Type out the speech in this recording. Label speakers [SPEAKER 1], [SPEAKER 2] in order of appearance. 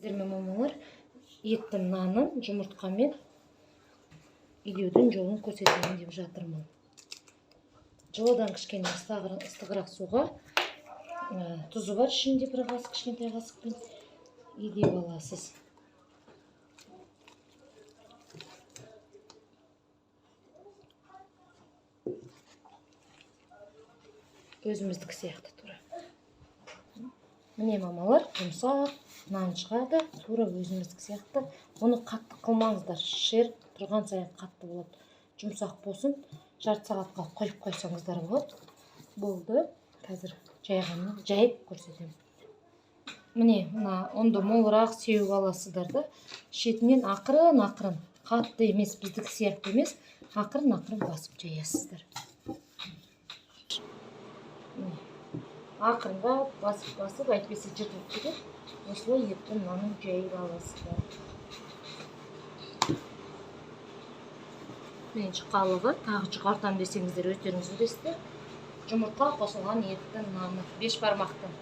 [SPEAKER 1] Сіздермен мамалар еттің нанын жұмыртқамен илеудің жолын көрсетемін деп жатырмын. Жылыдан кішкене ыстығырақ суға тұзы бар ішінде бір қасық, кішкентай қасықпен илеп аласыз. Өзіміздік сияқты тура. Міне мамалар, жұмсақ нан шығады, тура өзіміздік сияқты. Оны қатты қылмаңыздар, шер тұрған сайын қатты болады. Жұмсақ болсын, жарты сағатқа қойып қойсаңыздар болады. Болды. Қазір жайып көрсетемін. Міне, онда молырақ сеуіп аласыздар да, шетінен ақырын, қатты емес, біздік сияқты емес, ақырын басып жаясыздар. Ақырында басып, әйтпесе жыртылып кетеді. Осылай еттің нанын жайып аласыздар. Менші қалығы, тағы жұқартам десеңіздер өздеріңіз білесіздер. Жұмыртқа қосылған еттің наны, 5 бармақтың.